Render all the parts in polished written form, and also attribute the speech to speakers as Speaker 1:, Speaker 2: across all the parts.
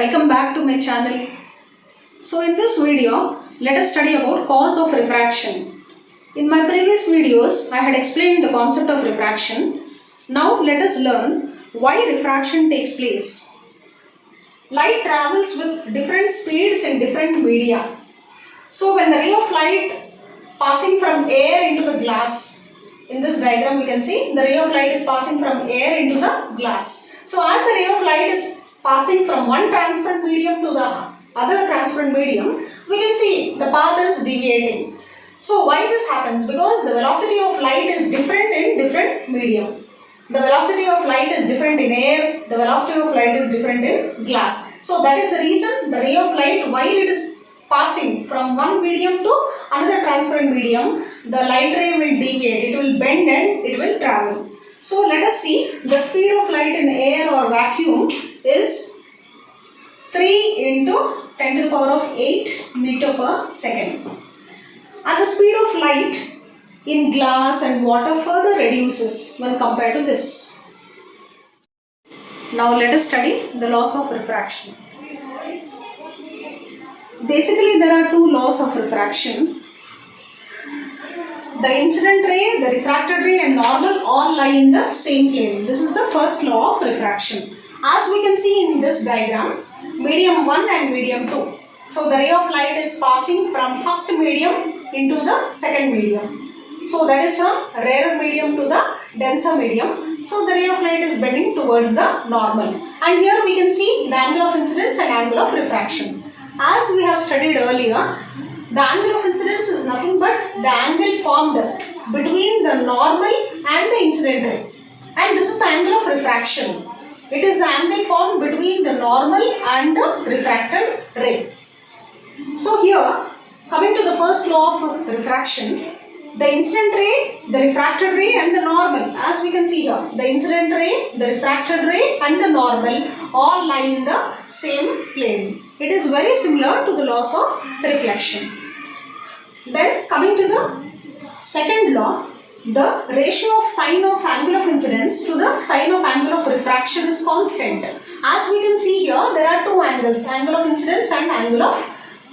Speaker 1: welcome back to my channel. So in this video, let us study about cause of refraction. In my previous videos, I had explained the concept of refraction. Now let us learn why refraction takes place. Light travels with different speeds in different media. So when the ray of light passing from air into the glass, in this diagram we can see the ray of light is passing from air into the glass. So as the ray of light is passing from one transparent medium to the other transparent medium, we can see the path is deviating. So why this happens? Because the velocity of light is different in different medium. The velocity of light is different in air, the velocity of light is different in glass. So that is the reason the ray of light, while it is passing from one medium to another transparent medium, the light ray will deviate, it will bend and it will travel. So let us see, the speed of light in air or vacuum is 3 into 10 to the power of 8 meter per second. And the speed of light in glass and water further reduces when compared to this. Now let us study the laws of refraction. Basically there are two laws of refraction. The incident ray, the refracted ray and normal all lie in the same plane. This is the first law of refraction. As we can see in this diagram, medium 1 and medium 2. So the ray of light is passing from first medium into the second medium. So that is from rarer medium to the denser medium. So the ray of light is bending towards the normal. And here we can see the angle of incidence and angle of refraction. As we have studied earlier, the angle of incidence is nothing but the angle formed between the normal and the incident ray. And this is the angle of refraction. It is the angle formed between the normal and the refracted ray. So here, coming to the first law of refraction, the incident ray, the refracted ray and the normal, as we can see here, the incident ray, the refracted ray and the normal all lie in the same plane. It is very similar to the laws of reflection. Then coming to the second law, the ratio of sine of angle of incidence to the sine of angle of refraction is constant. As we can see here, there are two angles, angle of incidence and angle of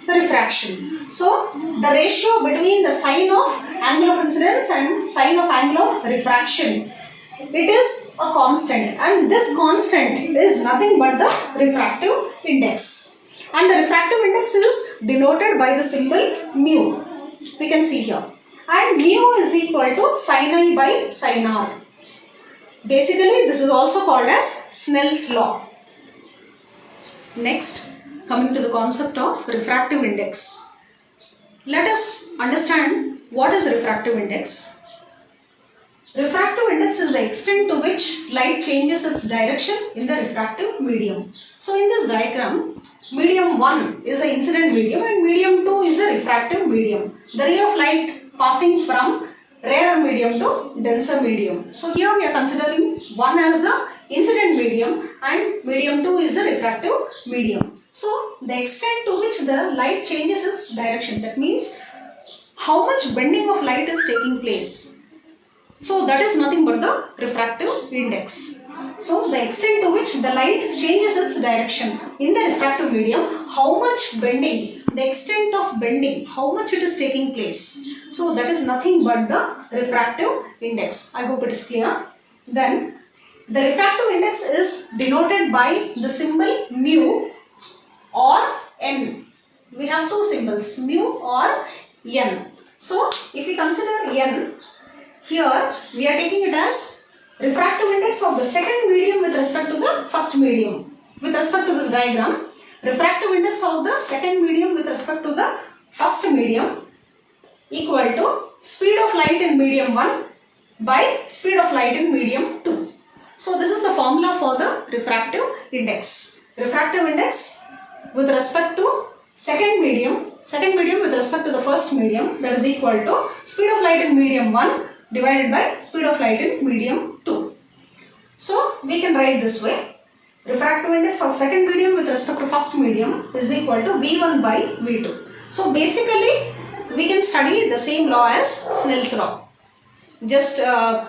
Speaker 1: refraction. So the ratio between the sine of angle of incidence and sine of angle of refraction, it is a constant, and this constant is nothing but the refractive index. And the refractive index is denoted by the symbol mu. We can see here. And mu is equal to sin I by sin r. Basically, this is also called as Snell's law. Next, coming to the concept of refractive index. Let us understand what is refractive index. Refractive index is the extent to which light changes its direction in the refractive medium. So in this diagram, medium 1 is the incident medium and medium 2 is a refractive medium. The ray of light passing from rarer medium to denser medium. So here we are considering 1 as the incident medium and medium 2 is the refractive medium. So the extent to which the light changes its direction, that means how much bending of light is taking place. So that is nothing but the refractive index. So the extent to which the light changes its direction in the refractive medium, how much bending, the extent of bending, how much it is taking place. So that is nothing but the refractive index. I hope it is clear. Then the refractive index is denoted by the symbol mu or n. We have two symbols, mu or n. So if we consider n, here we are taking it as refractive index of the second medium with respect to the first medium. With respect to this diagram, refractive index of the second medium with respect to the first medium equal to speed of light in medium 1 by speed of light in medium 2. So this is the formula for the refractive index. Refractive index with respect to second medium with respect to the first medium, that is equal to speed of light in medium 1 divided by speed of light in medium 2. So we can write this way. Refractive index of second medium with respect to first medium is equal to V1 by V2. So basically we can study the same law as Snell's law. Just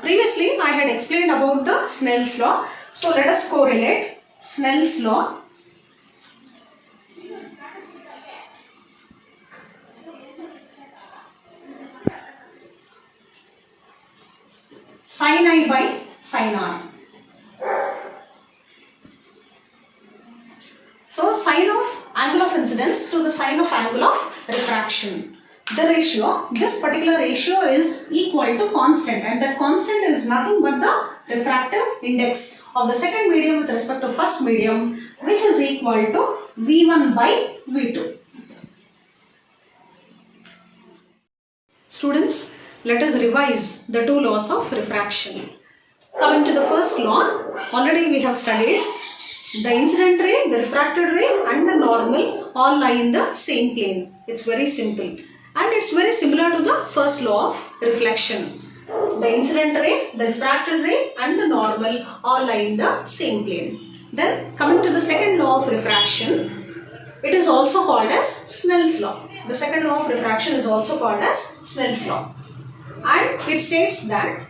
Speaker 1: previously I had explained about the Snell's law. So let us correlate Snell's law sin I by sin R. So sine of angle of incidence to the sine of angle of refraction. The ratio, this particular ratio is equal to constant, and that constant is nothing but the refractive index of the second medium with respect to first medium, which is equal to V1 by V2. Students, let us revise the two laws of refraction. Coming to the first law, already we have studied the incident ray, the refracted ray and the normal all lie in the same plane. It's very simple and it's very similar to the first law of reflection. The incident ray, the refracted ray and the normal all lie in the same plane. Then coming to the second law of refraction, it is also called as Snell's law. The second law of refraction is also called as Snell's law, and it states that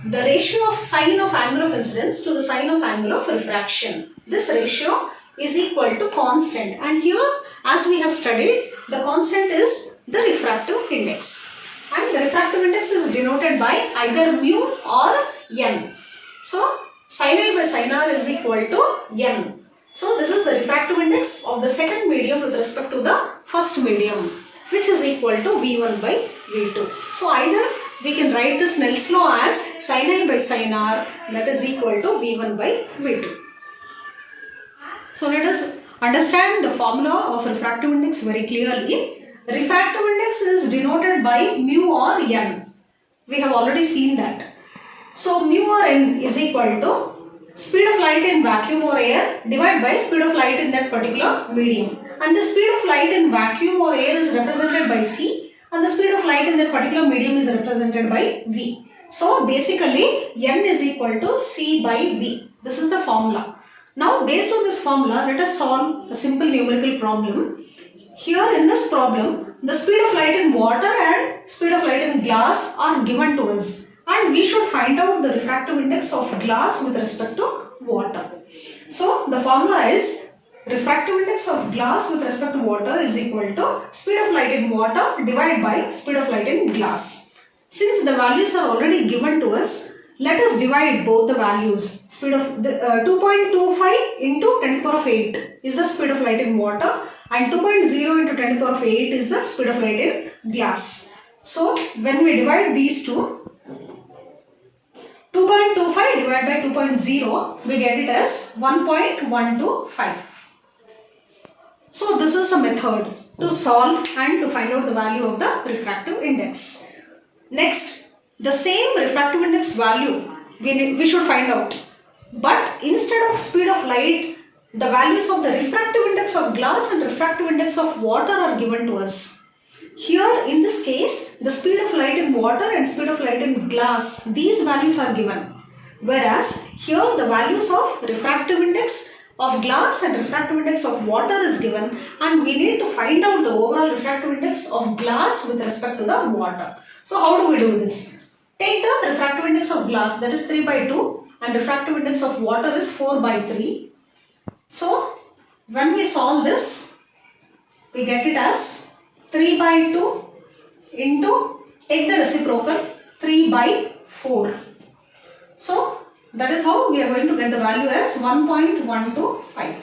Speaker 1: the ratio of sine of angle of incidence to the sine of angle of refraction, this ratio is equal to constant, and here as we have studied, the constant is the refractive index, and the refractive index is denoted by either mu or n. So sin I by sin R is equal to n. So this is the refractive index of the second medium with respect to the first medium, which is equal to V1 by V2. So either we can write the Snell's law as sin I by sin R, that is equal to V1 by V2. So let us understand the formula of refractive index very clearly. Refractive index is denoted by mu or n. We have already seen that. So mu or n is equal to speed of light in vacuum or air divided by speed of light in that particular medium. And the speed of light in vacuum or air is represented by c, and the speed of light in that particular medium is represented by v. So basically n is equal to c by v. This is the formula. Now based on this formula, let us solve a simple numerical problem. Here in this problem, the speed of light in water and speed of light in glass are given to us, and we should find out the refractive index of glass with respect to water. So the formula is refractive index of glass with respect to water is equal to speed of light in water divided by speed of light in glass. Since the values are already given to us, let us divide both the values. Speed of 2.25 into 10 to the power of 8 is the speed of light in water, and 2.0 into 10 to the power of 8 is the speed of light in glass. So when we divide these two, 2.25 divided by 2.0, we get it as 1.125. So this is a method to solve and to find out the value of the refractive index. Next, the same refractive index value we should find out, but instead of speed of light, the values of the refractive index of glass and refractive index of water are given to us. Here in this case, the speed of light in water and speed of light in glass, these values are given, whereas here the values of refractive index of glass and refractive index of water is given, and we need to find out the overall refractive index of glass with respect to the water. So how do we do this? Take the refractive index of glass, that is 3 by 2, and refractive index of water is 4 by 3. So when we solve this, we get it as 3 by 2 into, take the reciprocal, 3 by 4. So that is how we are going to get the value as 1.125.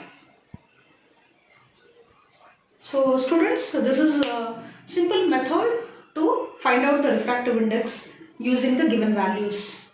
Speaker 1: So students, this is a simple method to find out the refractive index using the given values.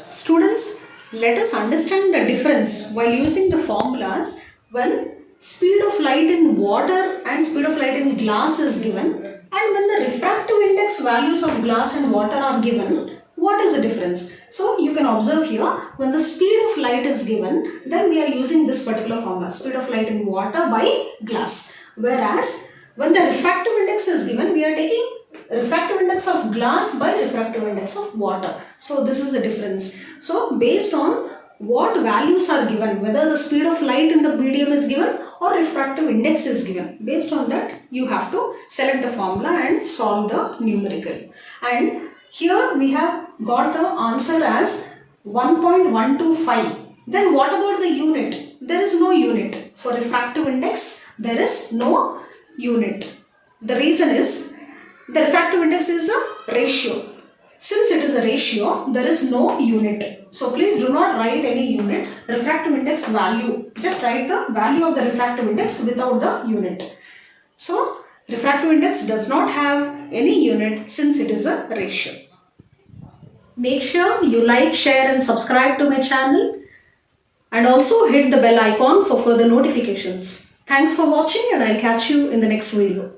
Speaker 1: Students, let us understand the difference while using the formulas when speed of light in water and speed of light in glass is given, and when the refractive index values of glass and water are given. What is the difference? So you can observe here, when the speed of light is given, then we are using this particular formula, speed of light in water by glass. Whereas when the refractive index is given, we are taking refractive index of glass by refractive index of water. So this is the difference. So based on what values are given, whether the speed of light in the medium is given or refractive index is given, based on that you have to select the formula and solve the numerical. And here we have got the answer as 1.125. Then what about the unit? There is no unit. For refractive index, there is no unit. The reason is the refractive index is a ratio. Since it is a ratio, there is no unit. So please do not write any unit. Refractive index value. Just write the value of the refractive index without the unit. So refractive index does not have any unit since it is a ratio. Make sure you like, share and subscribe to my channel, and also hit the bell icon for further notifications. Thanks for watching, and I'll catch you in the next video.